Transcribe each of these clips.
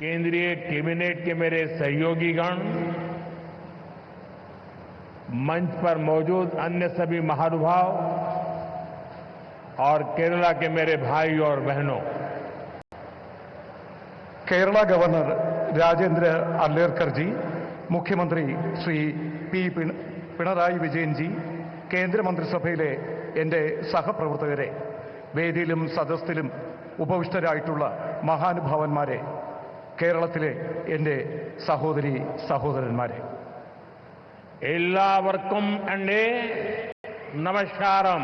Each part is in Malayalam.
केंद्रीय कैबिनेट के मेरे सहयोगीगण, मंच पर मौजूद अन्य सभी महानुभाव और केरला के मेरे भाई और बहनों, केरला गवर्नर राजेंद्र अर्लेकर जी, मुख्यमंत्री श्री पी पिണറായി വിജയൻ जी, കേന്ദ്രമന്ത്രിസഭയിലെ എൻ്റെ സഹപ്രവർത്തകരെ, വേദിയിലും സദസ്സിലും ഉപവിഷ്ടരായിട്ടുള്ള മഹാനുഭാവന്മാരെ, കേരളത്തിലെ എൻ്റെ സഹോദരി സഹോദരന്മാരെ, എല്ലാവർക്കും എൻ്റെ നമസ്കാരം.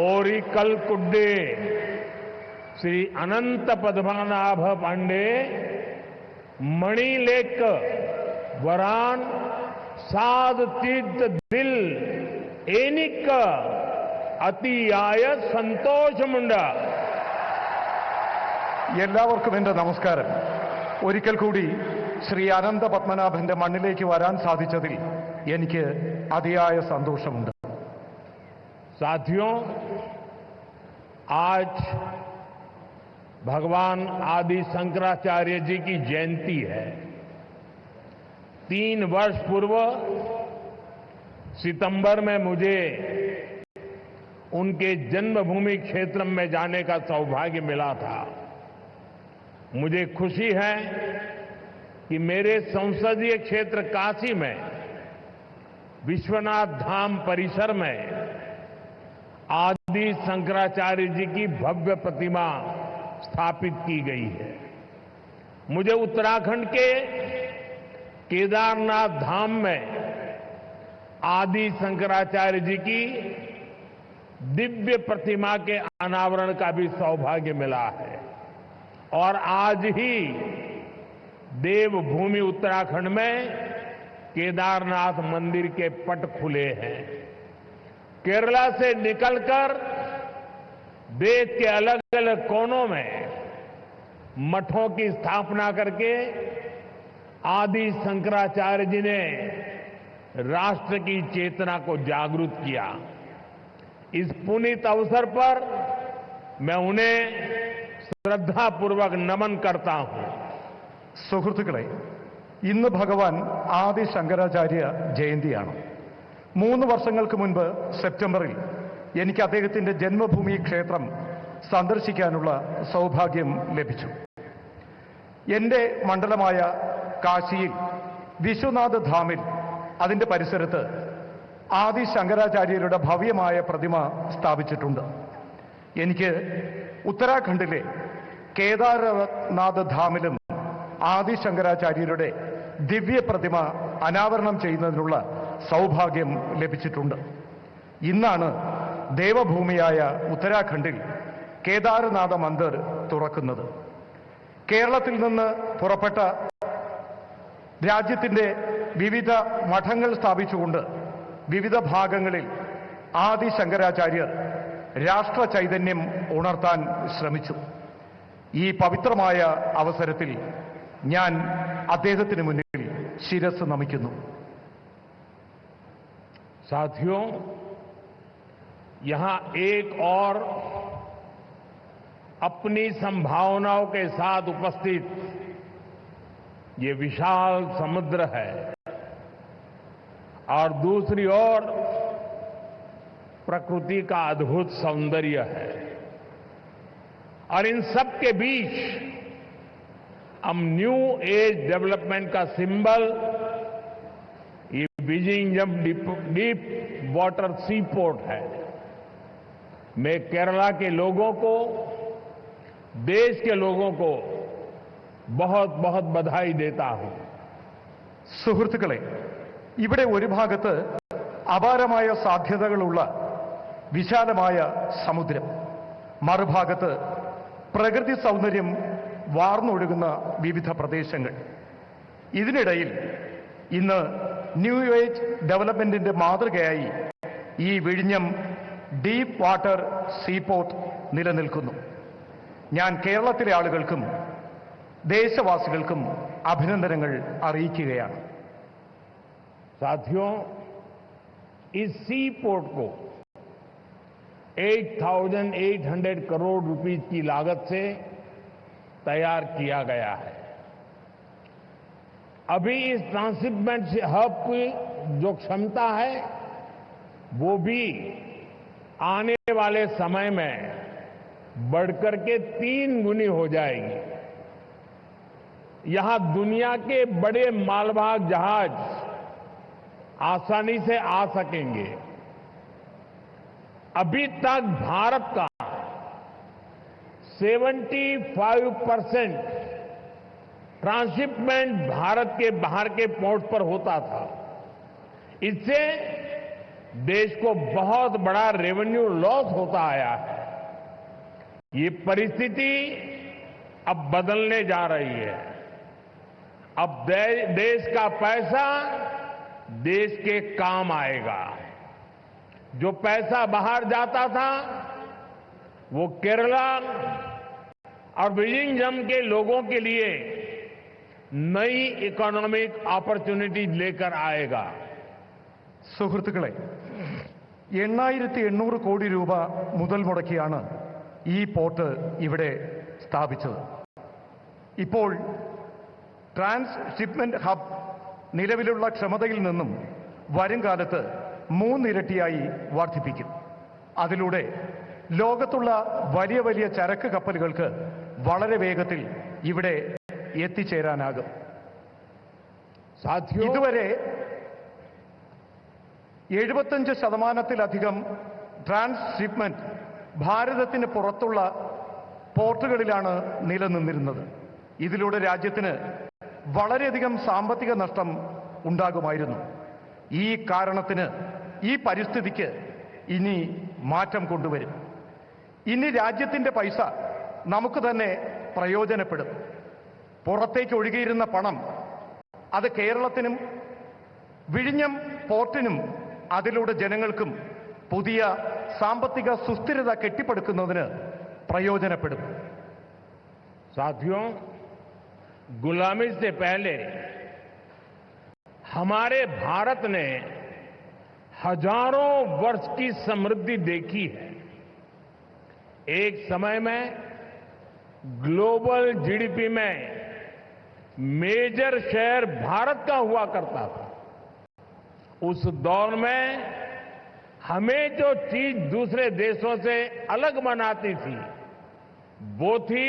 ओरिकल कुड्डे श्री अनंत पद्मनाभ पांडे मणिलेक वरान साध तीर्थ दिल एनिक अतियाय സന്തോഷമുണ്ട്. എല്ലാവർക്കും എൻ്റെ നമസ്കാരം. ഒരിക്കൽ കൂടി ശ്രീ അനന്ത പത്മനാഭന്റെ മണ്ണിലേക്ക് വരാൻ സാധിച്ചതിൽ എനിക്ക് അതിയായ സന്തോഷമുണ്ട്. साथियों, आज भगवान आदि शंकराचार्य जी की जयंती है. 3 वर्ष पूर्व सितंबर में मुझे उनके जन्मभूमि क्षेत्र में जाने का सौभाग्य मिला था. मुझे खुशी है कि मेरे संसदीय क्षेत्र काशी में विश्वनाथ धाम परिसर में आदि शंकराचार्य जी की भव्य प्रतिमा स्थापित की गई है. मुझे उत्तराखंड के केदारनाथ धाम में आदि शंकराचार्य जी की दिव्य प्रतिमा के अनावरण का भी सौभाग्य मिला है. और आज ही देवभूमि उत्तराखंड में केदारनाथ मंदिर के पट खुले हैं. केरला से निकलकर देश के अलग अलग कोनों में मठों की स्थापना करके आदि शंकराचार्य जी ने राष्ट्र की चेतना को जागृत किया. इस पुनीत अवसर पर मैं उन्हें श्रद्धापूर्वक नमन करता हूं. സുഹൃത്തുക്കളെ, ഇന്ന് ഭഗവാൻ ആദി ശങ്കരാചാര്യ ജയന്തിയാണ്. 3 വർഷങ്ങൾക്ക് മുൻപ് സെപ്റ്റംബറിൽ എനിക്ക് അദ്ദേഹത്തിന്റെ ജന്മഭൂമി ക്ഷേത്രം സന്ദർശിക്കാനുള്ള സൗഭാഗ്യം ലഭിച്ചു. എന്റെ മണ്ഡലമായ കാശിയിൽ വിശ്വനാഥ് ധാമിൽ അതിന്റെ പരിസരത്ത് ആദി ശങ്കരാചാര്യരുടെ ഭവ്യമായ പ്രതിമ സ്ഥാപിച്ചിട്ടുണ്ട്. എനിക്ക് ഉത്തരാഖണ്ഡിലെ കേദാരനാഥ് ധാമിലും ആദി ശങ്കരാചാര്യരുടെ ദിവ്യ പ്രതിമ അനാവരണം ചെയ്യുന്നതിനുള്ള സൗഭാഗ്യം ലഭിച്ചിട്ടുണ്ട്. ഇന്നാണ് ദേവഭൂമിയായ ഉത്തരാഖണ്ഡിൽ കേദാരനാഥ മന്ദിർ തുറക്കുന്നത്. കേരളത്തിൽ നിന്ന് പുറപ്പെട്ട രാജ്യത്തിന്റെ വിവിധ മഠങ്ങൾ സ്ഥാപിച്ചുകൊണ്ട് വിവിധ ഭാഗങ്ങളിൽ ആദി ശങ്കരാചാര്യർ രാഷ്ട്ര ചൈതന്യം ഉണർത്താൻ ശ്രമിച്ചു. ഈ പവിത്രമായ അവസരത്തിൽ ഞാൻ അദ്ദേഹത്തിന് മുന്നിൽ ശിരസ് നമിക്കുന്നു. साथियों, यहां एक और अपनी संभावनाओं के साथ उपस्थित ये विशाल समुद्र है और दूसरी ओर प्रकृति का अद्भुत सौंदर्य है. और इन सब के बीच हम न्यू एज डेवलपमेंट का सिंबल ये विजिंगम डीप वाटर सी पोर्ट है. मैं केरला के लोगों को, देश के लोगों को बहुत बहुत बधाई देता हूं. സുഹൃത്തുക്കളെ, ഇവിടെ ഒരു ഭാഗത്ത് അപാരമായ സാധ്യതകളുള്ള വിശാലമായ സമുദ്രം, മറുഭാഗത്ത് പ്രകൃതി സൗന്ദര്യം വാർന്നൊഴുകുന്ന വിവിധ പ്രദേശങ്ങൾ. ഇതിനിടയിൽ ഇന്ന് ന്യൂ ഏജ് ഡെവലപ്മെന്റിന്റെ മാതൃകയായി ഈ വിഴിഞ്ഞം ഡീപ്പ് വാട്ടർ സീപോർട്ട് നിലനിൽക്കുന്നു. ഞാൻ കേരളത്തിലെ ആളുകൾക്കും ദേശവാസികൾക്കും അഭിനന്ദനങ്ങൾ അറിയിക്കുകയാണ്. साथियों, इस सी पोर्ट को 8,800 करोड़ रुपीस की लागत से तैयार किया गया है। अभी इस ट्रांसशिपमेंट हब की जो क्षमता है वो भी आने वाले समय में बढ़कर के 3 गुनी हो जाएगी। यहां दुनिया के बड़े मालवाहक जहाज आसानी से आ सकेंगे। अभी तक भारत का 75% ट्रांसशिपमेंट भारत के बाहर के पोर्ट पर होता था। इससे देश को बहुत बड़ा रेवेन्यू लॉस होता आया है। ये परिस्थिति अब बदलने जा रही है। अब देश का पैसा देश के काम आएगा। जो पैसा बाहर जाता था वो केरला और विलिंगडम के लोगों के लिए नई इकोनॉमिक अपॉर्चुनिटी लेकर आएगा। സുഹൃത്തുക്കളെ 8800 കോടി രൂപ മുതൽ മുടക്കിയാണ് ഈ പോർട്ട് ഇവിടെ സ്ഥാപിച്ചത്. ഇപ്പോൾ ട്രാൻസ്ഷിപ്മെന്റ് ഹബ് നിലവിലുള്ള ക്ഷമതയിൽ നിന്നും വരും കാലത്ത് 3 ഇരട്ടിയായി വർദ്ധിപ്പിക്കും. അതിലൂടെ ലോകത്തുള്ള വലിയ വലിയ ചരക്ക് കപ്പലുകൾക്ക് വളരെ വേഗത്തിൽ ഇവിടെ എത്തിച്ചേരാനാകും. ഇതുവരെ 75%-ലധികം ട്രാൻസ്ഷിപ്മെന്റ് ഭാരതത്തിന് പുറത്തുള്ള പോർട്ടുകളിലാണ് നിലനിന്നിരുന്നത്. ഇതിലൂടെ രാജ്യത്തിന് വളരെയധികം സാമ്പത്തിക നഷ്ടം ഉണ്ടാകുമായിരുന്നു. ഈ കാരണത്തിന് ഈ പരിസ്ഥിതിക്ക് ഇനി മാറ്റം കൊണ്ടുവരും. ഇനി രാജ്യത്തിന്റെ പൈസ നമുക്ക് തന്നെ പ്രയോജനപ്പെടും. പുറത്തേക്ക് ഒഴുകിയിരുന്ന പണം അത് കേരളത്തിനും വിഴിഞ്ഞം പോർട്ടിനും അതിലൂടെ ജനങ്ങൾക്കും പുതിയ സാമ്പത്തിക സുസ്ഥിരത കെട്ടിപ്പടുക്കുന്നതിന് പ്രയോജനപ്പെടും. साथियों, गुलामी से पहले हमारे भारत ने हजारों वर्ष की समृद्धि देखी है। एक समय में ग्लोबल जीडीपी में मेजर शेयर भारत का हुआ करता था। उस दौर में हमें जो चीज दूसरे देशों से अलग बनाती थी वो थी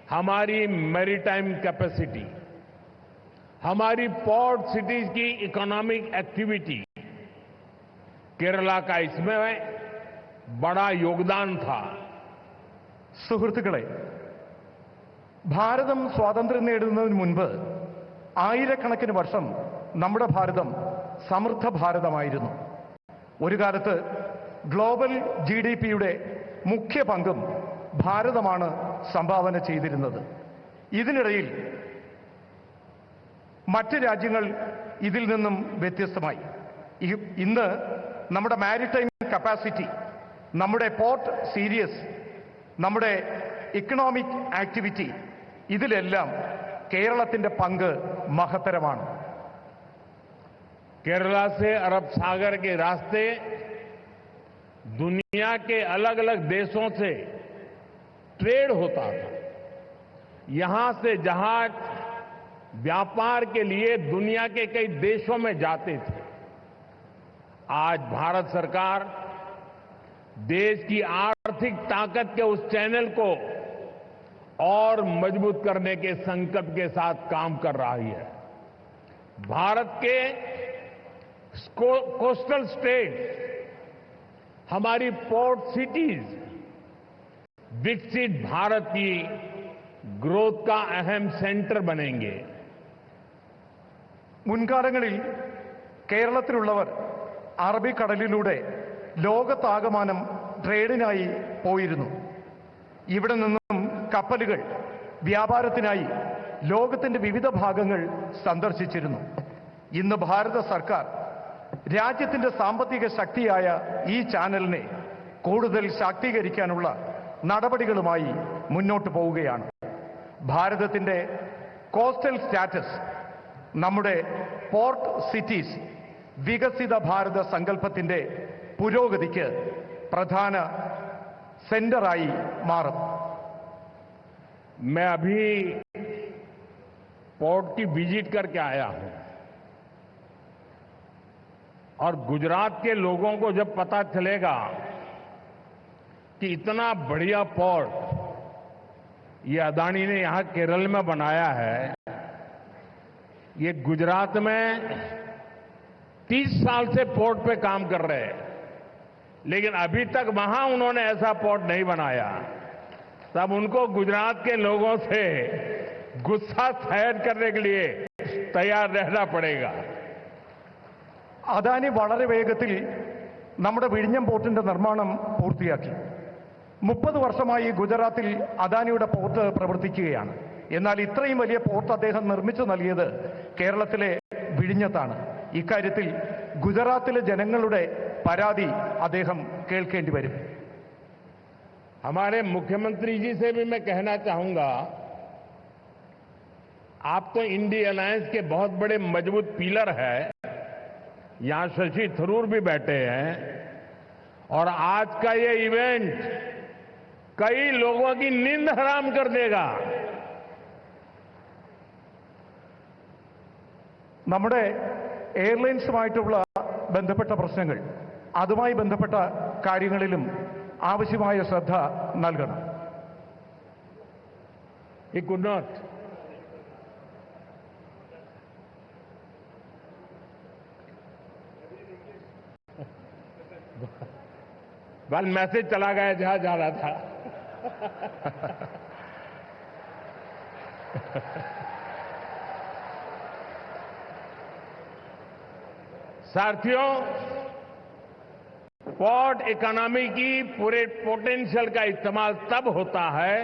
हमारी मैरीटाइम कैपेसिटी, हमारी पोर्ट सिटीज की इकोनॉमिक एक्टिविटी। केरला का इसमें बड़ा योगदान था. സുഹൃത്തുക്കളെ, ഭാരതം സ്വാതന്ത്ര്യം നേടുന്നതിന് മുൻപ് ആയിരക്കണക്കിന് വർഷം നമ്മുടെ ഭാരതം സമൃദ്ധ ഭാരതമായിരുന്നു. ഒരു കാലത്ത് ഗ്ലോബൽ GDPയുടെ മുഖ്യ പങ്കും ഭാരതമാണ് സംഭാവന ചെയ്തിരുന്നത്. ഇതിനിടയിൽ മറ്റ് രാജ്യങ്ങൾ ഇതിൽ നിന്നും വ്യത്യസ്തമായി. ഇന്ന് നമ്മുടെ മാരിടൈം കപ്പാസിറ്റി, നമ്മുടെ പോർട്ട് സീരീസ്, നമ്മുടെ ഇക്കണോമിക് ആക്ടിവിറ്റി, ഇതിലെല്ലാം കേരളത്തിന്റെ പങ്ക് മഹത്തരമാണ്. केरला से अरब सागर के रास्ते दुनिया के अलग अलग देशों से ट्रेड होता था. यहां से जहाज व्यापार के लिए दुनिया के कई देशों में जाते थे. आज भारत सरकार देश की आर्थिक ताकत के उस चैनल को और मजबूत करने के संकल्प के साथ काम कर रही है. भारत के कोस्टल स्टेट, हमारी पोर्ट सिटीज विकसित भारत की ग्रोथ का अहम सेंटर बनेंगे. മുൻകാലങ്ങളിൽ കേരളത്തിലുള്ളവർ അറബിക്കടലിലൂടെ ലോകത്താകമാനം ട്രേഡിനായി പോയിരുന്നു. ഇവിടെ നിന്നും കപ്പലുകൾ വ്യാപാരത്തിനായി ലോകത്തിന്റെ വിവിധ ഭാഗങ്ങൾ സന്ദർശിച്ചിരുന്നു. ഇന്ന് ഭാരത സർക്കാർ രാജ്യത്തിന്റെ സാമ്പത്തിക ശക്തിയായ ഈ ചാനലിനെ കൂടുതൽ ശാക്തീകരിക്കാനുള്ള നടപടികളുമായി മുന്നോട്ട് പോവുകയാണ്. ഭാരതത്തിന്റെ കോസ്റ്റൽ സ്റ്റാറ്റസ്, നമ്മുടെ പോർട്ട് സിറ്റീസ് വികസിത ഭാരത സങ്കല്പത്തിന്റെ പുരോഗതിക്ക് പ്രധാന സെന്ററായി മാറും. मैं अभी पोर्ट की विजिट करके आया हूं और गुजरात के लोगों को जब पता चलेगा कि इतना बढ़िया पोर्ट ये अदानी ने यहां केरल में बनाया है। ये गुजरात में 30 साल से पोर्ट पे काम कर रहे हैं, लेकिन अभी तक वहां उन्होंने ऐसा पोर्ट नहीं बनाया। तब उनको गुजरात के लोगों से गुस्सा सहन करने के लिए तैयार रहना पड़ेगा। അദാനി വളരെ വേഗത്തിൽ നമ്മുടെ വിഴിഞ്ഞം പോർട്ടിന്റെ നിർമ്മാണം പൂർത്തിയാക്കി. 30 വർഷമായി ഗുജറാത്തിൽ അദാനിയുടെ പോർട്ട് പ്രവർത്തിക്കുകയാണ്. എന്നാൽ ഇത്രയും വലിയ പോർട്ട് അദ്ദേഹം നിർമ്മിച്ചു നൽകിയത് കേരളത്തിലെ വിഴിഞ്ഞത്താണ്. ഇക്കാര്യത്തിൽ ഗുജറാത്തിലെ ജനങ്ങളുടെ പരാതി അദ്ദേഹം കേൾക്കേണ്ടി വരും. हमारे मुख्यमंत्री जी से भी मैं कहना चाहूंगा, आप तो इंडिया अलायंस के बहुत बड़े मजबूत पिलर है। यहां शशि थरूर भी बैठे हैं और आज का ये इवेंट कई लोगों की नींद हराम कर देगा। നമ്മുടെ എയർലൈൻസുമായിട്ടുള്ള ബന്ധപ്പെട്ട പ്രശ്നങ്ങൾ, അതുമായി ബന്ധപ്പെട്ട കാര്യങ്ങളിലും ആവശ്യമായ ശ്രദ്ധ നൽകണം. He could not. बस मैसेज चला गया जहां जा रहा था। साथियों, पोर्ट इकोनॉमी की पूरे पोटेंशियल का इस्तेमाल तब होता है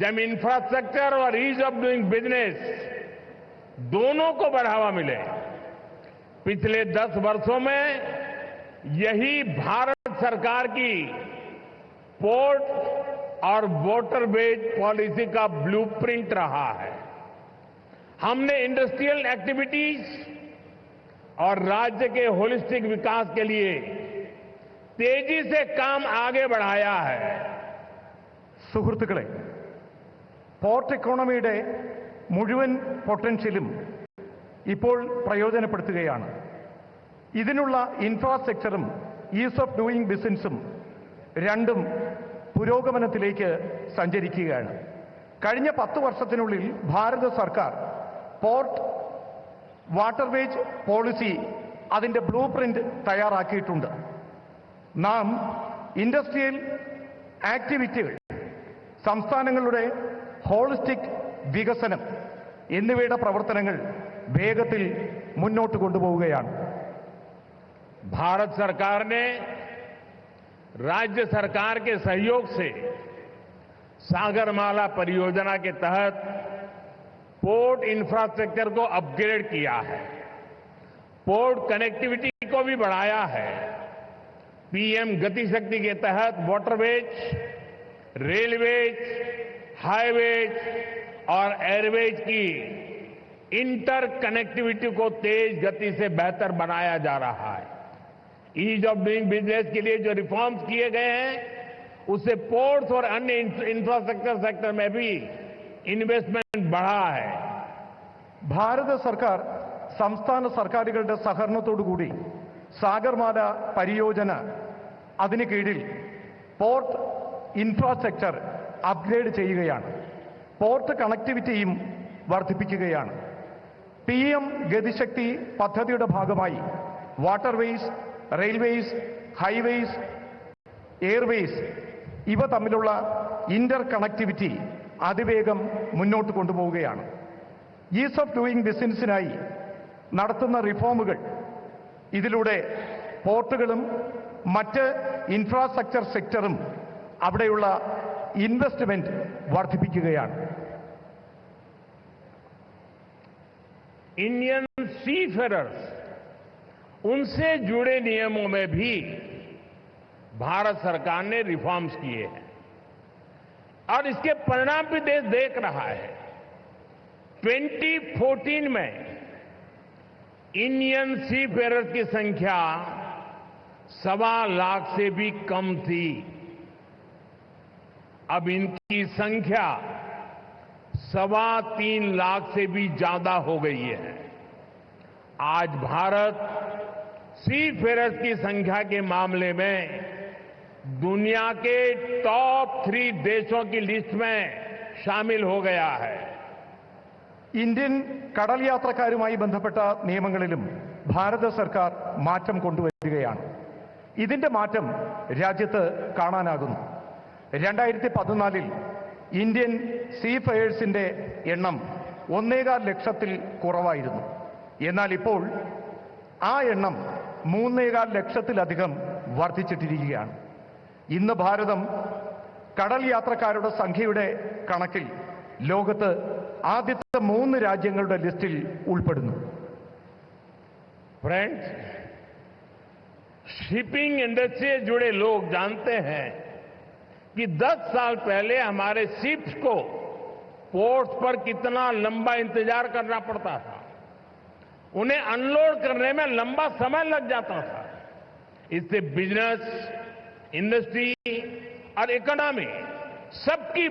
जब इंफ्रास्ट्रक्चर और ईज ऑफ डूइंग बिजनेस दोनों को बढ़ावा मिले। पिछले 10 वर्षों में यही भारत सरकार की पोर्ट और वाटरवेज पॉलिसी का ब्लूप्रिंट रहा है। हमने इंडस्ट्रियल एक्टिविटीज और राज्य के होलिस्टिक विकास के लिए तेजी से काम आगे बढ़ाया है. സുഹൃത്തുക്കളെ, പോർട്ട് എക്കോണമിയുടെ മുഴുവൻ പൊട്ടൻഷ്യലും ഇപ്പോൾ പ്രയോജനപ്പെടുത്തുകയാണ്. ഇതിനുള്ള ഇൻഫ്രാസ്ട്രക്ചറും ഈസ് ഓഫ് ഡൂയിങ് ബിസിനസ്സും രണ്ടും പുരോഗമനത്തിലേക്ക് സഞ്ചരിക്കുകയാണ്. കഴിഞ്ഞ 10 വർഷത്തിനുള്ളിൽ ഭാരത സർക്കാർ പോർട്ട് വാട്ടർവേജ് പോളിസി അതിന്റെ ബ്ലൂ പ്രിന്റ് തയ്യാറാക്കിയിട്ടുണ്ട്. നാം ഇൻഡസ്ട്രിയൽ ആക്ടിവിറ്റികൾ, സംസ്ഥാനങ്ങളുടെ ഹോളിസ്റ്റിക് വികസനം എന്നിവയുടെ പ്രവർത്തനങ്ങൾ വേഗത്തിൽ മുന്നോട്ട് കൊണ്ടുപോവുകയാണ്. भारत सरकार ने राज्य सरकार के सहयोग से सागरमाला परियोजना के तहत पोर्ट इंफ्रास्ट्रक्चर को अपग्रेड किया है, पोर्ट कनेक्टिविटी को भी बढ़ाया है। पीएम गति शक्ति के तहत वाटरवेज, रेलवेज, हाईवेज और एयरवेज की इंटर कनेक्टिविटी को तेज गति से बेहतर बनाया जा रहा है। ईज ऑफ डूइंग बिजनेस के लिए जो रिफॉर्म्स किए गए हैं, उससे पोर्ट्स और अन्य इंफ्रास्ट्रक्चर सेक्टर में भी ഇൻവെസ്റ്റ്മെന്റ് बढ़ा है. ഭാരത സർക്കാർ സംസ്ഥാന സർക്കാരുകളുടെ സഹകരണത്തോടുകൂടി സാഗർമാല പരിയോജന അതിന് കീഴിൽ പോർട്ട് ഇൻഫ്രാസ്ട്രക്ചർ അപ്ഗ്രേഡ് ചെയ്യുകയാണ്. പോർട്ട് കണക്ടിവിറ്റിയും വർദ്ധിപ്പിക്കുകയാണ്. PM ഗതിശക്തി പദ്ധതിയുടെ ഭാഗമായി വാട്ടർവേസ്, റെയിൽവേസ്, ഹൈവേസ്, എയർവേസ് ഇവ തമ്മിലുള്ള ഇന്റർ കണക്ടിവിറ്റി അതിവേഗം മുന്നോട്ട് കൊണ്ടുപോവുകയാണ്. ഈസ് ഓഫ് ഡൂയിങ് ബിസിനസ്സിനായി നടത്തുന്ന റിഫോമുകൾ ഇതിലൂടെ പോർട്ടുകളും മറ്റ് ഇൻഫ്രാസ്ട്രക്ചർ സെക്ടറും അവിടെയുള്ള ഇൻവെസ്റ്റ്മെന്റ് വർദ്ധിപ്പിക്കുകയാണ്. इंडियन सीफेरर्स, उनसे जुड़े नियमों में भी भारत सरकार ने रिफॉर्म्स किए हैं और इसके परिणाम भी देश देख रहा है. 2014 में इंडियन सीफेरर्स की संख्या 1.25 लाख से भी कम थी. अब इनकी संख्या 3.25 लाख से भी ज्यादा हो गई है। आज भारत सीफेयरर्स की संख्या के मामले में दुनिया के टॉप 3 देशों की लिस्ट में शामिल हो गया है। ഇന്ത്യൻ കടൽ യാത്രക്കാരുമായി ബന്ധപ്പെട്ട നിയമങ്ങളിലും ഭാരത സർക്കാർ മാറ്റം കൊണ്ടുവരികയാണ്. ഇതിന്റെ മാറ്റം രാജ്യത്ത് കാണാനാകുന്നു. 2014-ൽ ഇന്ത്യൻ സീഫെയേഴ്സിന്റെ എണ്ണം 1.25 ലക്ഷത്തിൽ കുറവായിരുന്നു. എന്നാൽ ഇപ്പോൾ ആ എണ്ണം 3.25 ലക്ഷത്തിലധികം വർദ്ധിച്ചിട്ടിരിക്കുകയാണ്. ഇന്ന് ഭാരതം കടൽ യാത്രക്കാരുടെ സംഖ്യയുടെ കണക്കിൽ ലോകത്ത് ആദ്യത്തെ 3 രാജ്യങ്ങളുടെ ലിസ്റ്റിൽ ഉൾപ്പെടുന്നു. फ्रेंड्स, शिपिंग इंडस्ट्री से जुड़े लोग जानते हैं कि 10 साल पहले हमारे शिप्स को पोर्ट्स पर कितना लंबा इंतजार करना पड़ता था। उन्हें अनलोड करने में लंबा समय लग जाता था। इससे बिजनेस, इंडस्ट्री और इकोनॉमी सबकी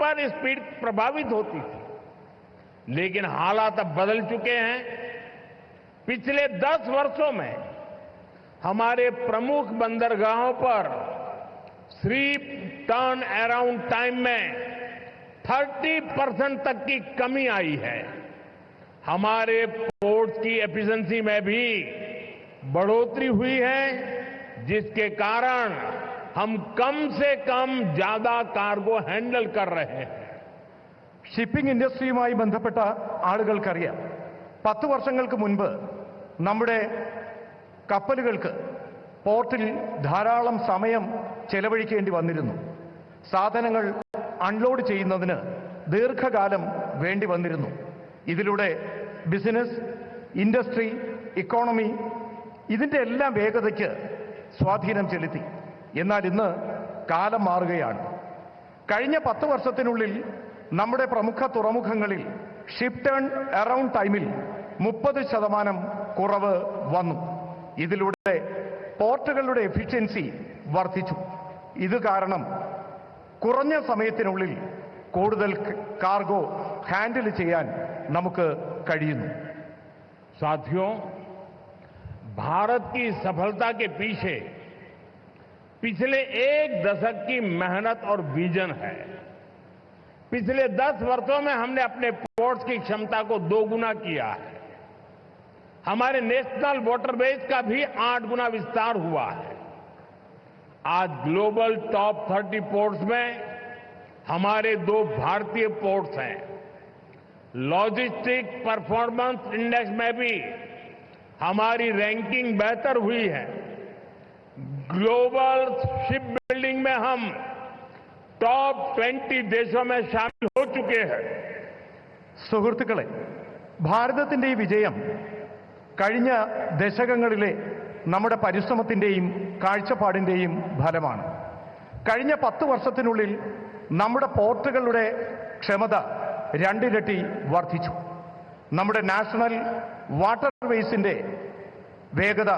पर स्पीड प्रभावित होती थी। लेकिन हालात अब बदल चुके हैं। पिछले 10 वर्षों में हमारे प्रमुख बंदरगाहों पर शिप टर्न अराउंड टाइम में 30% तक की कमी आई है। हमारे पोर्ट्स की एफिशिएंसी में भी बढ़ोतरी हुई है, जिसके कारण हम कम से कम ज्यादा कार्गो हैंडल कर रहे हैं. ഷിപ്പിംഗ് ഇൻഡസ്ട്രിയുമായി ബന്ധപ്പെട്ട ആളുകൾക്കറിയാം, 10 വർഷങ്ങൾക്ക് മുൻപ് നമ്മുടെ കപ്പലുകൾക്ക് പോർട്ടിൽ ധാരാളം സമയം ചെലവഴിക്കേണ്ടി വന്നിരുന്നു. സാധനങ്ങൾ അൺലോഡ് ചെയ്യുന്നതിന് ദീർഘകാലം വേണ്ടി വന്നിരുന്നു. ഇതിലൂടെ ബിസിനസ്, ഇൻഡസ്ട്രി, ഇക്കോണമി ഇതിന്റെ എല്ലാം വേഗതയ്ക്ക് സ്വാധീനം ചെലുത്തി. എന്നാൽ ഇന്ന് കാലം മാറുകയാണ്. കഴിഞ്ഞ 10 വർഷത്തിനുള്ളിൽ നമ്മുടെ പ്രമുഖ തുറമുഖങ്ങളിൽ ഷിപ്പ് ടേൺ അറൌണ്ട് ടൈമിൽ 30% കുറവ് വന്നു. ഇതിലൂടെ പോർട്ടുകളുടെ എഫിഷ്യൻസി വർദ്ധിച്ചു. ഇത് കാരണം കുറഞ്ഞ സമയത്തിനുള്ളിൽ കൂടുതൽ കാർഗോ ഹാൻഡിൽ ചെയ്യാൻ നമുക്ക് കഴിയുന്നു. साथियों, भारत की सफलता के पीछे पिछले 1 दशक की मेहनत और विजन है. पिछले 10 वर्षों में हमने अपने पोर्ट्स की क्षमता को 2 गुना किया है. हमारे नेशनल वाटरवेज का भी 8 गुना विस्तार हुआ है. आज ग्लोबल टॉप 30 पोर्ट्स में हमारे 2 भारतीय पोर्ट्स हैं. लॉजिस्टिक परफॉर्मेंस इंडेक्स में भी हमारी रैंकिंग बेहतर हुई है. ग्लोबल शिप बिल्डिंग में हम टॉप 20 देशों में शामिल हो चुके हैं. സുഹൃത്തുക്കളെ, ഭാരതത്തിന്റെ ഈ വിജയം കഴിഞ്ഞ ദശകങ്ങളിലെ നമ്മുടെ പരിശ്രമത്തിന്റെയും കാഴ്ചപ്പാടിന്റെയും ഫലമാണ്. കഴിഞ്ഞ 10 വർഷത്തിനുള്ളിൽ നമ്മുടെ പോർട്ടുകളുടെ ക്ഷമത 2 ഇരട്ടി വർദ്ധിച്ചു. നമ്മുടെ നാഷണൽ വാട്ടർവേസിന്റെ വേഗത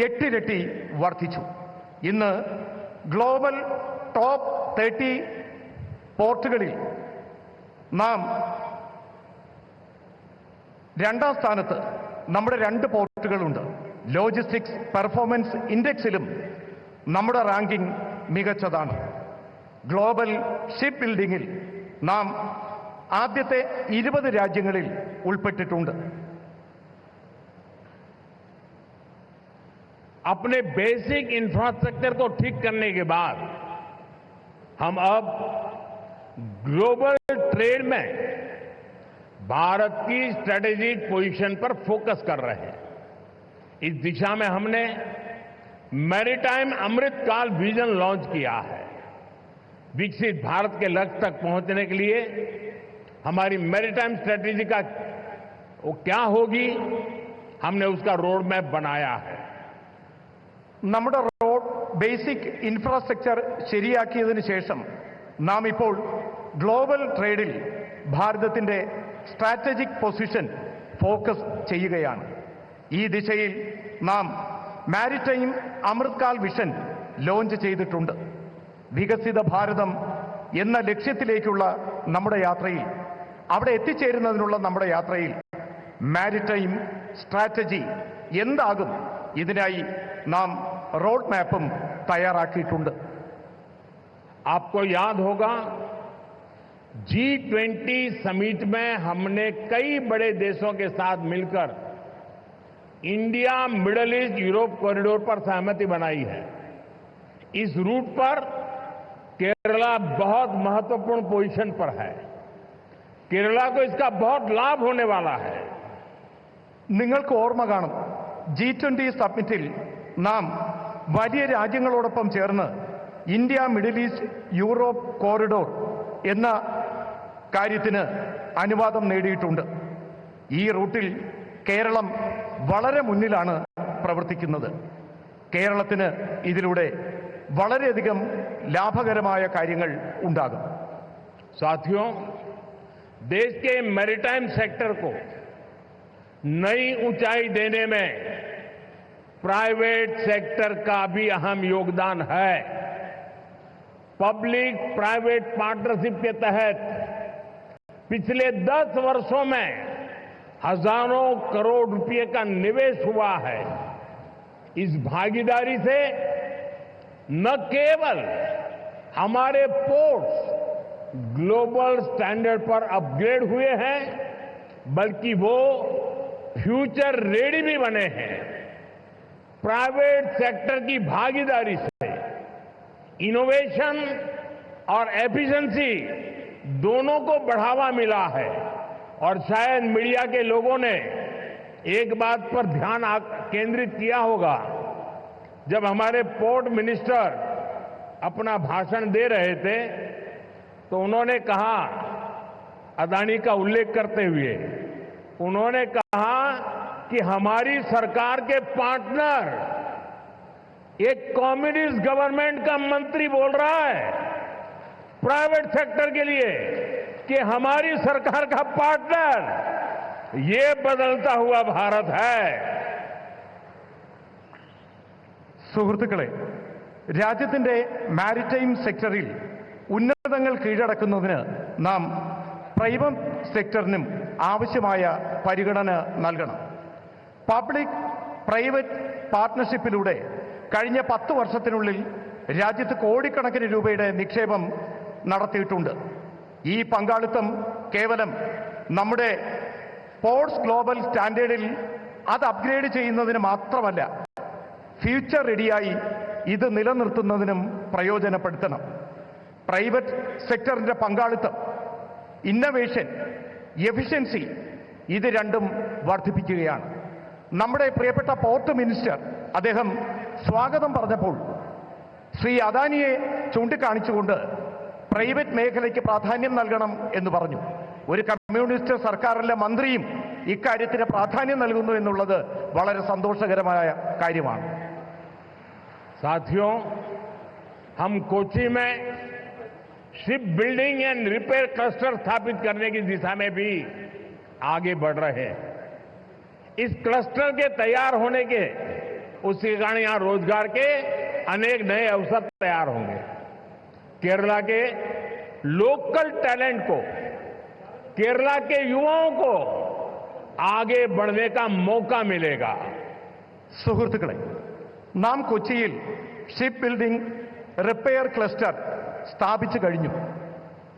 8 ഇരട്ടി വർദ്ധിച്ചു. ഇന്ന് ഗ്ലോബൽ ടോപ്പ് 30 പോർട്ടുകളിൽ നാം 2ാം സ്ഥാനത്ത് നമ്മുടെ 2 പോർട്ടുകളുണ്ട്. ലോജിസ്റ്റിക്സ് പെർഫോമൻസ് ഇൻഡെക്സിലും നമ്മുടെ റാങ്കിംഗ് മികച്ചതാണ്. ഗ്ലോബൽ ഷിപ്പ് ബിൽഡിംഗിൽ നാം ആദ്യത്തെ 20 രാജ്യങ്ങളിൽ ഉൾപ്പെട്ടിട്ടുണ്ട്. अपने बेसिक इंफ्रास्ट्रक्चर को ठीक करने के बाद हम अब ग्लोबल ट्रेड में भारत की स्ट्रेटेजिक पोजीशन पर फोकस कर रहे हैं. इस दिशा में हमने मैरीटाइम अमृतकाल विजन लॉन्च किया है. विकसित भारत के लक्ष्य तक पहुंचने के लिए हमारी मैरीटाइम स्ट्रेटेजी का वो क्या होगी, हमने उसका रोड मैप बनाया है. നമ്മുടെ റോഡ് ബേസിക് ഇൻഫ്രാസ്ട്രക്ചർ ശരിയാക്കിയതിനു ശേഷം നാം ഇപ്പോൾ ഗ്ലോബൽ ട്രേഡിൽ ഭാരതത്തിന്റെ സ്ട്രാറ്റജിക് പൊസിഷൻ ഫോക്കസ് ചെയ്യുകയാണ്. ഈ ദിശയിൽ നാം മാരിടൈം അമൃത്കാൽ വിഷൻ ലോഞ്ച് ചെയ്തിട്ടുണ്ട്. വികസിത ഭാരതം എന്ന ലക്ഷ്യത്തിലേക്കുള്ള നമ്മുടെ യാത്രയിൽ, അവിടെ എത്തിച്ചേരുന്നതിനുള്ള നമ്മുടെ യാത്രയിൽ മാരിടൈം സ്ട്രാറ്റജി എന്താകും, ഇതിനായി നാം റോഡ് മാപ്പും തയ്യാറാക്കിയിട്ടുണ്ട്. आपको याद होगा G20 समिट में हमने कई बड़े देशों के साथ मिलकर India middle east Europe corridor पर सहमति बनाई है. इस रूट पर केरला बहुत महत्वपूर्ण पोजीशन पर है. केरला को इसका बहुत लाभ होने वाला है. നിങ്ങൾക്ക് ഓർമ്മ കാണും, G20 സബ്മിറ്റിൽ നാം വലിയ രാജ്യങ്ങളോടൊപ്പം ചേർന്ന് India middle east Europe corridor എന്ന കാര്യത്തിന് അനുവാദം നേടിയിട്ടുണ്ട്. ഈ റൂട്ടിൽ കേരളം വളരെ മുന്നിലാണ് പ്രവർത്തിക്കുന്നത്. കേരളത്തിന് ഇതിലൂടെ വളരെയധികം ലാഭകരമായ കാര്യങ്ങൾ ഉണ്ടാകും. साथियों, देश के मैरीटाइम सेक्टर को नई ऊंचाई देने में प्राइवेट सेक्टर का भी अहम योगदान है. पब्लिक प्राइवेट पार्टनरशिप के तहत पिछले 10 वर्षों में हजारों करोड़ रुपए का निवेश हुआ है. इस भागीदारी से न केवल हमारे पोर्ट्स ग्लोबल स्टैंडर्ड पर अपग्रेड हुए हैं, बल्कि वो फ्यूचर रेडी भी बने हैं. प्राइवेट सेक्टर की भागीदारी से इनोवेशन और एफिशिएंसी दोनों को बढ़ावा मिला है. और शायद मीडिया के लोगों ने एक बात पर ध्यान केंद्रित किया होगा, जब हमारे पोर्ट मिनिस्टर अपना भाषण दे रहे थे तो उन्होंने कहा, अदानी का उल्लेख करते हुए उन्होंने कहा कि हमारी सरकार के पार्टनर एक कम्युनिस्ट गवर्नमेंट का मंत्री बोल रहा है प्राइवेट सेक्टर के लिए कि हमारी सरकार का पार्टनर ये बदलता हुआ भारत है. സുഹൃത്തുക്കളെ, രാജ്യത്തിന്റെ മാരിടൈം സെക്ടറിൽ ഉന്നതങ്ങൾ കീഴടക്കുന്നതിന് നാം പ്രൈവറ്റ് സെക്ടറിനും ആവശ്യമായ പരിഗണന നൽകണം. പബ്ലിക് പ്രൈവറ്റ് പാർട്ട്ണർഷിപ്പിലൂടെ കഴിഞ്ഞ 10 വർഷത്തിനുള്ളിൽ രാജ്യത്ത് കോടിക്കണക്കിന് രൂപയുടെ നിക്ഷേപം നടത്തിയിട്ടുണ്ട്. ഈ പങ്കാളിത്തം കേവലം നമ്മുടെ പോർട്സ് ഗ്ലോബൽ സ്റ്റാൻഡേർഡിൽ അത് അപ്ഗ്രേഡ് ചെയ്യുന്നതിന് മാത്രമല്ല, ഫ്യൂച്ചർ റെഡിയായി ഇത് നിലനിർത്തുന്നതിനും പ്രയോജനപ്പെടുത്തണം. പ്രൈവറ്റ് സെക്ടറിന്റെ പങ്കാളിത്തം, ഇന്നവേഷൻ, എഫിഷ്യൻസി ഇത് രണ്ടും വർദ്ധിപ്പിക്കുകയാണ്. നമ്മുടെ പ്രിയപ്പെട്ട പോർട്ട് മിനിസ്റ്റർ അദ്ദേഹം സ്വാഗതം പറഞ്ഞപ്പോൾ ശ്രീ അദാനിയെ ചൂണ്ടിക്കാണിച്ചുകൊണ്ട് പ്രൈവറ്റ് മേഖലയ്ക്ക് പ്രാധാന്യം നൽകണം എന്ന് പറഞ്ഞു. ഒരു കമ്മ്യൂണിസ്റ്റ് സർക്കാരിലെ മന്ത്രിയും ഇക്കാര്യത്തിന് പ്രാധാന്യം നൽകുന്നു എന്നുള്ളത് വളരെ സന്തോഷകരമായ കാര്യമാണ്. साथियों, हम कोच्चि में ship building and repair cluster स्थापित करने की दिशा में भी आगे बढ़ रहे हैं. इस क्लस्टर के तैयार होने के, उसके कारण यहां रोजगार के अनेक नए अवसर तैयार होंगे. केरला के लोकल टैलेंट को, केरला के युवाओं को आगे बढ़ने का मौका मिलेगा. സുഹൃത്തുക്കളെ, നാം കൊച്ചിയിൽ ഷിപ്പ് ബിൽഡിംഗ് റിപ്പയർ ക്ലസ്റ്റർ സ്ഥാപിച്ചു കഴിഞ്ഞു.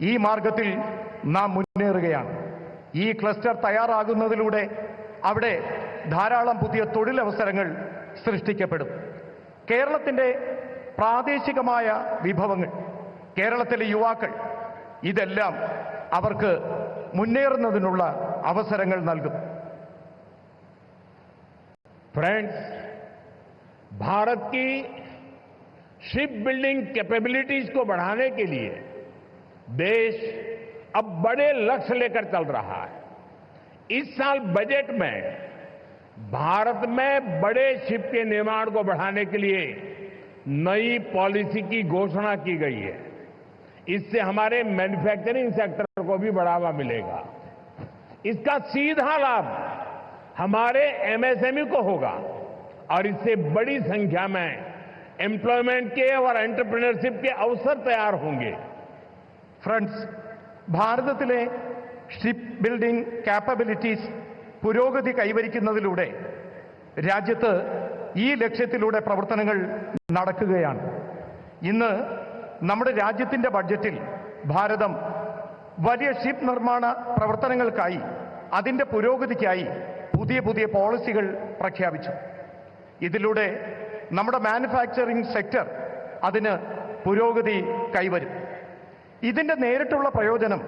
ഈ മാർഗത്തിൽ നാം മുന്നേറുകയാണ്. ഈ ക്ലസ്റ്റർ തയ്യാറാകുന്നതിലൂടെ അവിടെ ധാരാളം പുതിയ തൊഴിലവസരങ്ങൾ സൃഷ്ടിക്കപ്പെടും. കേരളത്തിന്റെ പ്രാദേശികമായ വിഭവങ്ങൾ, കേരളത്തിലെ യുവാക്കൾ, ഇതെല്ലാം അവർക്ക് മുന്നേറുന്നതിനുള്ള അവസരങ്ങൾ നൽകും. फ्रेंड्स, भारत की शिप बिल्डिंग कैपेबिलिटीज को बढ़ाने के लिए देश अब बड़े लक्ष्य लेकर चल रहा है. इस साल बजट में भारत में बड़े शिप के निर्माण को बढ़ाने के लिए नई पॉलिसी की घोषणा की गई है. इससे हमारे मैन्युफैक्चरिंग सेक्टर को भी बढ़ावा मिलेगा. इसका सीधा लाभ हमारे एमएसएमई को होगा और इससे बड़ी संख्या में एम्प्लॉयमेंट के और एंटरप्रेन्योरशिप के अवसर तैयार होंगे। ഫ്രണ്ട്സ്, ഭാരതത്തിലെ ഷിപ്പ് ബിൽഡിംഗ് കാപ്പബിലിറ്റീസ് പുരോഗതി കൈവരിക്കുന്നതിലൂടെ രാജ്യത്ത് ഈ ലക്ഷ്യത്തിലൂടെ പ്രവർത്തനങ്ങൾ നടക്കുകയാണ്. ഇന്ന് നമ്മുടെ രാജ്യത്തിന്റെ ബഡ്ജറ്റിൽ ഭാരതം വലിയ ഷിപ്പ് നിർമ്മാണ പ്രവർത്തനങ്ങൾക്കായി അതിന്റെ പുരോഗതിക്കായി പുതിയ പുതിയ പോളിസികൾ പ്രഖ്യാപിച്ചു. ഇതിലൂടെ നമ്മുടെ മാനുഫാക്ചറിംഗ് സെക്ടർ അതിന് പുരോഗതി കൈവരും. ഇതിന്റെ നേരിട്ടുള്ള പ്രയോജനം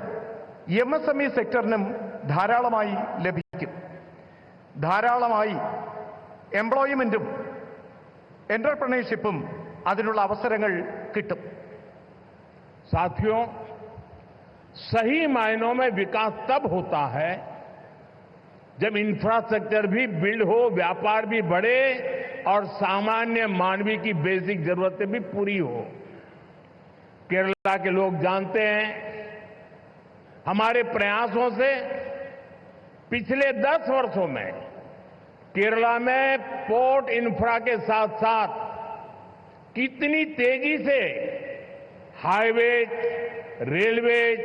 MSME സെക്ടറിനും ധാരാളമായി ലഭിക്കും. ധാരാളമായി എംപ്ലോയ്മെന്റും എന്റർപ്രണർഷിപ്പും അതിനുള്ള അവസരങ്ങൾ കിട്ടും. साथियों, सही मायनों में विकास तब होता है जब इंफ्रास्ट्रक्चर भी बिल्ड हो, व्यापार भी बढ़े और सामान्य मानवीय की बेसिक जरूरतें भी पूरी हो। केरला के लोग जानते हैं, हमारे प्रयासों से पिछले 10 वर्षों में केरला में पोर्ट इंफ्रा के साथ साथ कितनी तेजी से हाईवेज, रेलवेज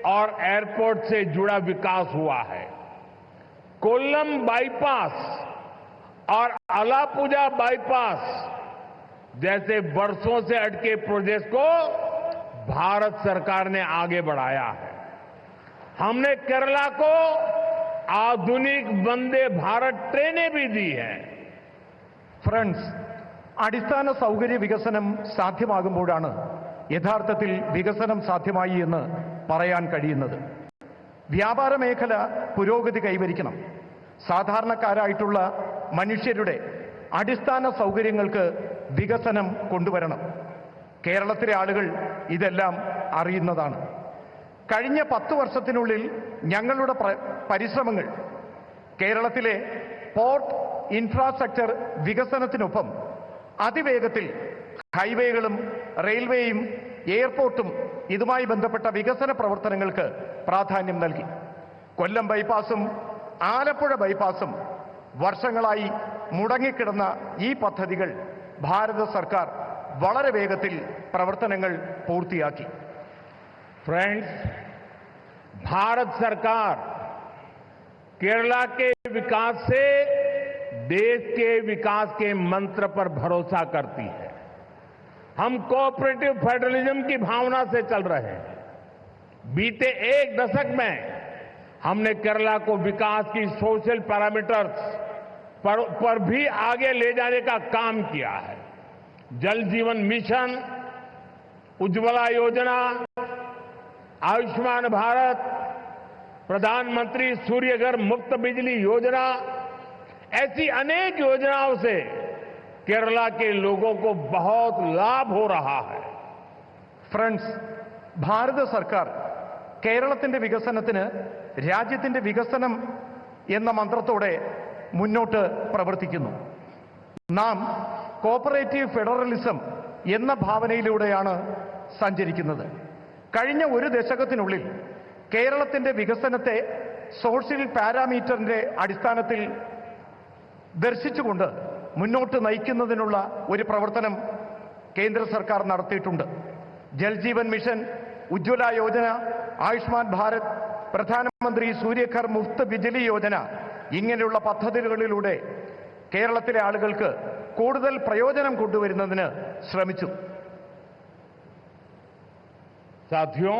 और एयरपोर्ट से जुड़ा विकास हुआ है। कोल्लम बाईपास और अलापुजा बाईपास जैसे वर्षों से अटके प्रोजेक्ट को भारत सरकार ने आगे बढ़ाया है। हमने केरला को आधुनिक वंदे भारत ट्रेनें भी दी हैं। ഫ്രണ്ട്സ്, അടിസ്ഥാന സൗകര്യ വികസനം സാധ്യമാകുമ്പോഴാണ് യഥാർത്ഥത്തിൽ വികസനം സാധ്യമായി എന്ന് പറയാൻ കഴിയുന്നത്. വ്യാപാര മേഖല പുരോഗതി കൈവരിക്കണം. സാധാരണക്കാരായിട്ടുള്ള മനുഷ്യരുടെ അടിസ്ഥാന സൗകര്യങ്ങൾക്ക് വികസനം കൊണ്ടുവരണം. കേരളത്തിലെ ആളുകൾ ഇതെല്ലാം അറിയുന്നതാണ്. കഴിഞ്ഞ 10 വർഷത്തിനുള്ളിൽ ഞങ്ങളുടെ പരിശ്രമങ്ങൾ കേരളത്തിലെ പോർട്ട് ഇൻഫ്രാസ്ട്രക്ചർ വികസനത്തിനൊപ്പം അതിവേഗത്തിൽ ഹൈവേകളും റെയിൽവേയും എയർപോർട്ടും ഇതുമായി ബന്ധപ്പെട്ട വികസന പ്രവർത്തനങ്ങൾക്ക് പ്രാധാന്യം നൽകി. കൊല്ലം ബൈപ്പാസും ആലപ്പുഴ ബൈപ്പാസും വർഷങ്ങളായി മുടങ്ങിക്കിടന്ന ഈ പദ്ധതികൾ ഭാരത സർക്കാർ വളരെ വേഗത്തിൽ പ്രവർത്തനങ്ങൾ പൂർത്തിയാക്കി. फ्रेंड्स, भारत सरकार केरला के विकास से देश के विकास के मंत्र पर भरोसा करती है। हम कोऑपरेटिव फेडरलिज्म की भावना से चल रहे हैं। बीते 1 दशक में हमने केरला को विकास की सोशल पैरामीटर्स पर भी आगे ले जाने का काम किया है। जल जीवन मिशन, उज्ज्वला योजना, आयुष्मान भारत, प्रधानमंत्री सूर्यघर मुफ्त बिजली योजना, ऐसी अनेक योजनाओं से केरला के लोगों को बहुत लाभ हो रहा है. ഫ്രണ്ട്സ്, ഭാരത സർക്കാർ കേരളത്തിന്റെ വികസനത്തിന് രാജ്യത്തിന്റെ വികസനം എന്ന മന്ത്രത്തോടെ മുന്നോട്ട് പ്രവർത്തിക്കുന്നു. നാം കോപ്പറേറ്റീവ് ഫെഡറലിസം എന്ന ഭാവനയിലൂടെയാണ് സഞ്ചരിക്കുന്നത്. കഴിഞ്ഞ 1 ദശകത്തിനുള്ളിൽ കേരളത്തിന്റെ വികസനത്തെ സോഷ്യൽ പാരാമീറ്ററിന്റെ അടിസ്ഥാനത്തിൽ ദർശിച്ചുകൊണ്ട് മുന്നോട്ട് നയിക്കുന്നതിനുള്ള ഒരു പ്രവർത്തനം കേന്ദ്ര സർക്കാർ നടത്തിയിട്ടുണ്ട്. ജൽജീവൻ മിഷൻ, ഉജ്ജ്വല യോജന, ആയുഷ്മാൻ ഭാരത്, പ്രധാനമന്ത്രി സൂര്യഘർ മുഫ്ത് ബിജ്ലി യോജന ഇങ്ങനെയുള്ള പദ്ധതികളിലൂടെ കേരളത്തിലെ ആളുകൾക്ക് കൂടുതൽ പ്രയോജനം കൊണ്ടുവരുന്നതിന് ശ്രമിച്ചു. साथियों,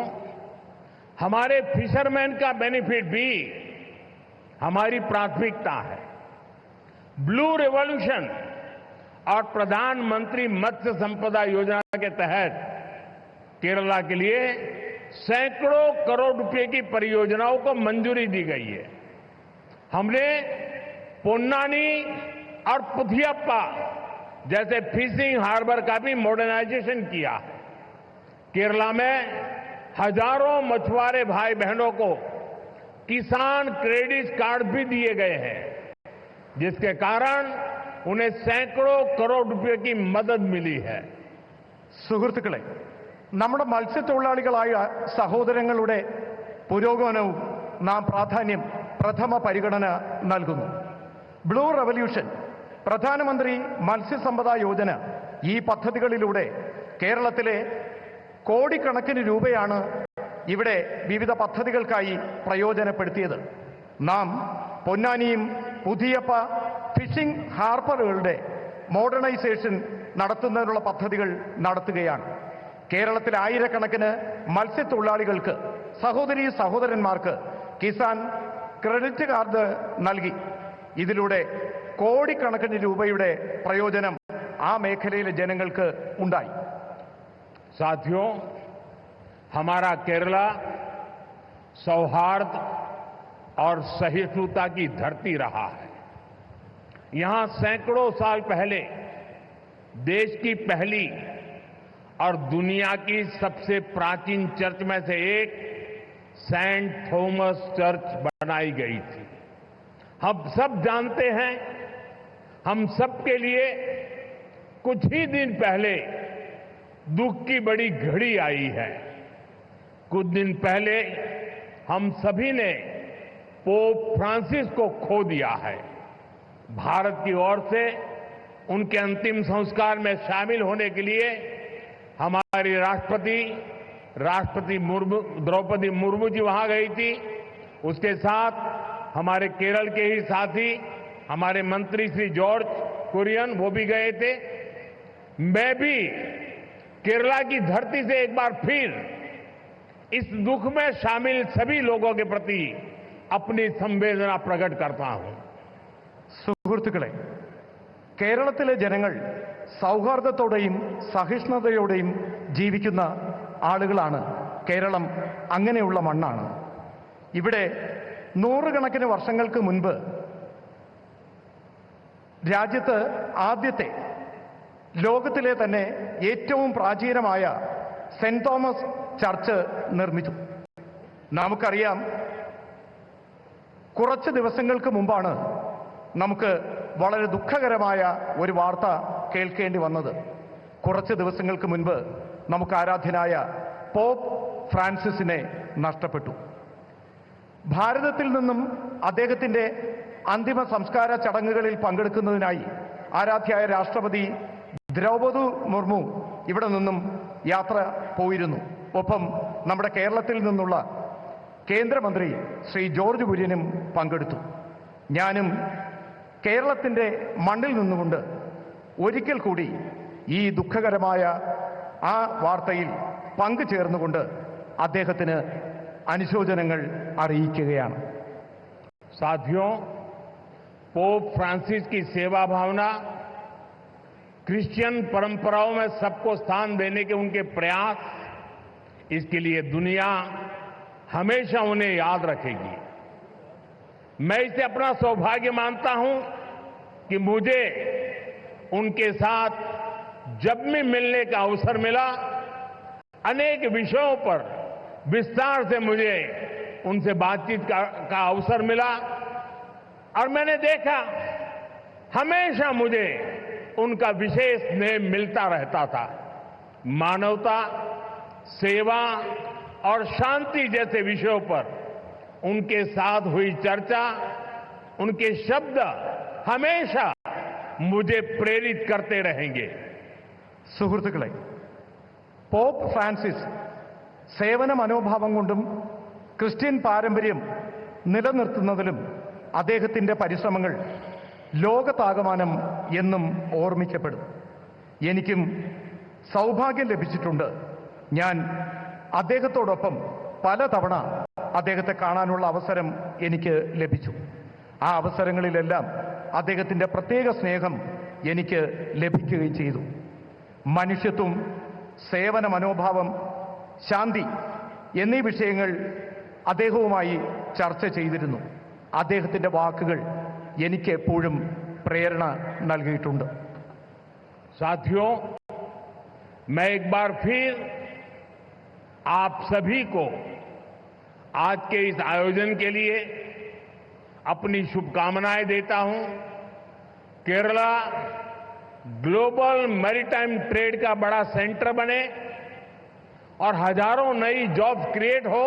हमारे फिशरमैन का बेनिफिट भी हमारी प्राथमिकता है। ब्लू रिवॉल्यूशन और प्रधानमंत्री मत्स्य संपदा योजना के तहत केरला के लिए सैकड़ों करोड़ रुपए की परियोजनाओं को मंजूरी दी गई है। हमने पोन्नानी और पुथियप्पा जैसे फिशिंग हार्बर का भी मॉडर्नाइजेशन किया है। केरला में हजारों मछुआरे भाई बहनों को किसान क्रेडिट कार्ड भी दिए गए हैं, जिसके कारण उन्हें सैकड़ों करोड़ रुपए की मदद मिली है. സുഹൃത്തുക്കളെ, നമ്മുടെ മത്സ്യത്തൊഴിലാളികളായ സഹോദരങ്ങളുടെ പുരോഗമനവും നാം പ്രഥമ പരിഗണന നൽകുന്നു. ബ്ലൂ റവല്യൂഷൻ, പ്രധാനമന്ത്രി മത്സ്യസമ്പദാ യോജന ഈ പദ്ധതികളിലൂടെ കേരളത്തിലെ കോടിക്കണക്കിന് രൂപയാണ് ഇവിടെ വിവിധ പദ്ധതികൾക്കായി പ്രയോജനപ്പെടുത്തിയത്. നാം പൊന്നാനിയും പുതിയപ്പ ഫിഷിംഗ് ഹാർബറുകളുടെ മോഡേണൈസേഷൻ നടത്തുന്നതിനുള്ള പദ്ധതികൾ നടത്തുകയാണ്. കേരളത്തിലെ ആയിരക്കണക്കിന് മത്സ്യത്തൊഴിലാളികൾക്ക്, സഹോദരീ സഹോദരന്മാർക്ക് കിസാൻ ക്രെഡിറ്റ് കാർഡ് നൽകി. ഇതിലൂടെ കോടിക്കണക്കിന് രൂപയുടെ പ്രയോജനം ആ മേഖലയിലെ ജനങ്ങൾക്ക് ഉണ്ടായി. साथियों, हमारा केरला सौहार्द और सहिष्णुता की धरती रहा है। यहां सैकड़ों साल पहले देश की पहली और दुनिया की सबसे प्राचीन चर्च में से एक सेंट थॉमस चर्च बनाई गई थी। हम सब जानते हैं, हम सबके लिए कुछ ही दिन पहले दुख की बड़ी घड़ी आई है। कुछ दिन पहले हम सभी ने पोप फ्रांसिस को खो दिया है। भारत की ओर से उनके अंतिम संस्कार में शामिल होने के लिए हमारी राष्ट्रपति द्रौपदी मुर्मू जी वहां गई थी। उसके साथ हमारे केरल के ही साथी हमारे मंत्री श्री जॉर्ज कुरियन वो भी गए थे। मैं भी केरला की धरती से एक बार फिर इस दुख में शामिल सभी लोगों के प्रति अपनी संवेदना प्रकट करता हूं। സുഹൃത്തുക്കളെ, കേരളത്തിലെ ജനങ്ങൾ സൗഹാർദ്ദത്തോടെയും സഹിഷ്ണുതയോടെയും ജീവിക്കുന്ന ആളുകളാണ്. കേരളം അങ്ങനെയുള്ള മണ്ണാണ്. ഇവിടെ നൂറുകണക്കിന് വർഷങ്ങൾക്ക് മുൻപ് രാജ്യത്ത് ആദ്യത്തെ, ലോകത്തിലെ തന്നെ ഏറ്റവും പ്രാചീനമായ സെന്റ് തോമസ് ചർച്ച് നിർമ്മിച്ചു. നമുക്കറിയാം, കുറച്ച് ദിവസങ്ങൾക്ക് മുമ്പാണ് നമുക്ക് വളരെ ദുഃഖകരമായ ഒരു വാർത്ത കേൾക്കേണ്ടി വന്നത്. കുറച്ച് ദിവസങ്ങൾക്ക് മുൻപ് നമുക്ക് ആരാധ്യനായ പോപ്പ് ഫ്രാൻസിസിനെ നഷ്ടപ്പെട്ടു. ഭാരതത്തിൽ നിന്നും അദ്ദേഹത്തിന്റെ അന്തിമ സംസ്കാര ചടങ്ങുകളിൽ പങ്കെടുക്കുന്നതിനായി ആരാധ്യയായ രാഷ്ട്രപതി ദ്രൗപദി മുർമു ഇവിടെ നിന്നും യാത്ര പോയിരുന്നു. ഒപ്പം നമ്മുടെ കേരളത്തിൽ നിന്നുള്ള കേന്ദ്രമന്ത്രി ശ്രീ ജോർജ് കുര്യനും പങ്കെടുത്തു. ഞാനും കേരളത്തിന്റെ മണ്ണിൽ നിന്നുകൊണ്ട് ഒരിക്കൽ കൂടി ഈ ദുഃഖകരമായ ആ വാർത്തയിൽ പങ്കുചേർന്നുകൊണ്ട് അദ്ദേഹത്തിന് അനുശോചനങ്ങൾ അറിയിക്കുകയാണ്. साथियों, पोप फ्रांसिस की सेवा भावना, क्रिश्चियन परंपराओं में सबको स्थान देने के उनके प्रयास, इसके लिए दुनिया हमेशा उन्हें याद रखेगी। मैं इसे अपना सौभाग्य मानता हूं कि मुझे उनके साथ जब भी मिलने का अवसर मिला, अनेक विषयों पर विस्तार से मुझे उनसे बातचीत का अवसर मिला और मैंने देखा हमेशा मुझे उनका विशेष स्नेह मिलता रहता था। मानवता, सेवा और शांति जैसे विषयों पर उनके साथ हुई चर्चा, उनके शब्द हमेशा मुझे प्रेरित करते रहेंगे। സുഹൃത്തുക്കളെ, പോപ്പ് ഫ്രാൻസിസ് സേവന മനോഭാവം കൊണ്ടും ക്രിസ്ത്യൻ പാരമ്പര്യം നിലനിർത്തുന്നതിലും അദ്ദേഹത്തിന്റെ പരിശ്രമങ്ങൾ ലോകത്താകമാനം എന്നും ഓർമ്മിക്കപ്പെടും. എനിക്കും സൗഭാഗ്യം ലഭിച്ചിട്ടുണ്ട്. ഞാൻ അദ്ദേഹത്തോടൊപ്പം പലതവണ അദ്ദേഹത്തെ കാണാനുള്ള അവസരം എനിക്ക് ലഭിച്ചു. ആ അവസരങ്ങളിലെല്ലാം അദ്ദേഹത്തിന്റെ പ്രത്യേക സ്നേഹം എനിക്ക് ലഭിക്കുകയും ചെയ്തു. മനുഷ്യത്വം, സേവന മനോഭാവം, ശാന്തി എന്നീ വിഷയങ്ങൾ അദ്ദേഹവുമായി ചർച്ച ചെയ്തിരുന്നു. അദ്ദേഹത്തിന്റെ വാക്കുകൾ എനിക്ക് എപ്പോഴും പ്രേരണ നൽകിയിട്ടുണ്ട്. साथियों, मैं एक बार फिर आप सभी को आज के इस आयोजन के लिए अपनी शुभकामनाएं देता हूं। केरला ग्लोबल मैरीटाइम ट्रेड का बड़ा सेंटर बने और हजारों नई जॉब्स क्रिएट हो,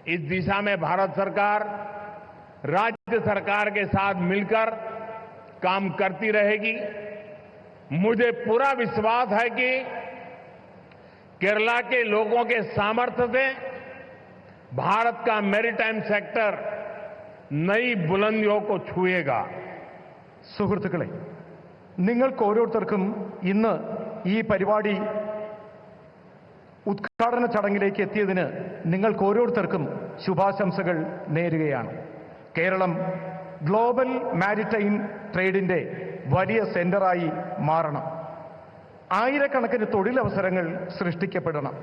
इस दिशा में भारत सरकार राज्य सरकार के साथ मिलकर काम करती रहेगी। मुझे पूरा विश्वास है कि केरला के लोगों के सामर्थ्य से भारत का मैरीटाइम सेक्टर नई बुलंदियों को छुएगा। സുഹൃത്തുക്കളെ, നിങ്ങൾക്ക് ഓരോരുത്തർക്കും ഇന്ന് ഈ പരിപാടി ഉദ്ഘാടന ചടങ്ങിലേക്ക് എത്തിയതിന് നിങ്ങൾക്ക് ഓരോരുത്തർക്കും ശുഭാശംസകൾ നേരുകയാണ്. കേരളം ഗ്ലോബൽ മാരിടൈം ട്രേഡിന്റെ വലിയ സെന്ററായി മാറണം. ആയിരക്കണക്കിന് തൊഴിലവസരങ്ങൾ സൃഷ്ടിക്കപ്പെടണം.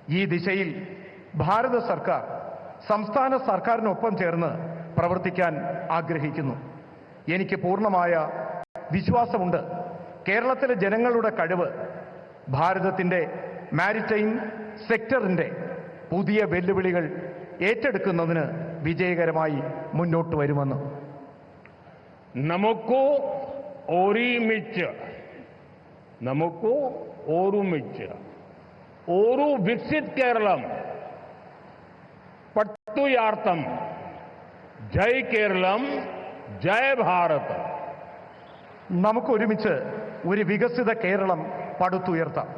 ഈ ദിശയിൽ ഭാരത സർക്കാർ സംസ്ഥാന സർക്കാരിനൊപ്പം ചേർന്ന് പ്രവർത്തിക്കാൻ ആഗ്രഹിക്കുന്നു. എനിക്ക് പൂർണ്ണമായ വിശ്വാസമുണ്ട്. കേരളത്തിലെ ജനങ്ങളുടെ കഴിവ് ഭാരതത്തിന്റെ മാരിടൈം സെക്ടറിന്റെ പുതിയ വെല്ലുവിളികൾ ഏറ്റെടുക്കുന്നതിന് വിജയകരമായി മുന്നോട്ട് വരുമെന്ന്. നമുക്ക് ഓരുമിച്ച് ഓരു വികസിത് കേരളം പട്ടുയാർത്ഥം ജയ് കേരളം ജയ് ഭാരത്. നമുക്കൊരുമിച്ച് ഒരു വികസിത കേരളം പടുത്തുയർത്താം.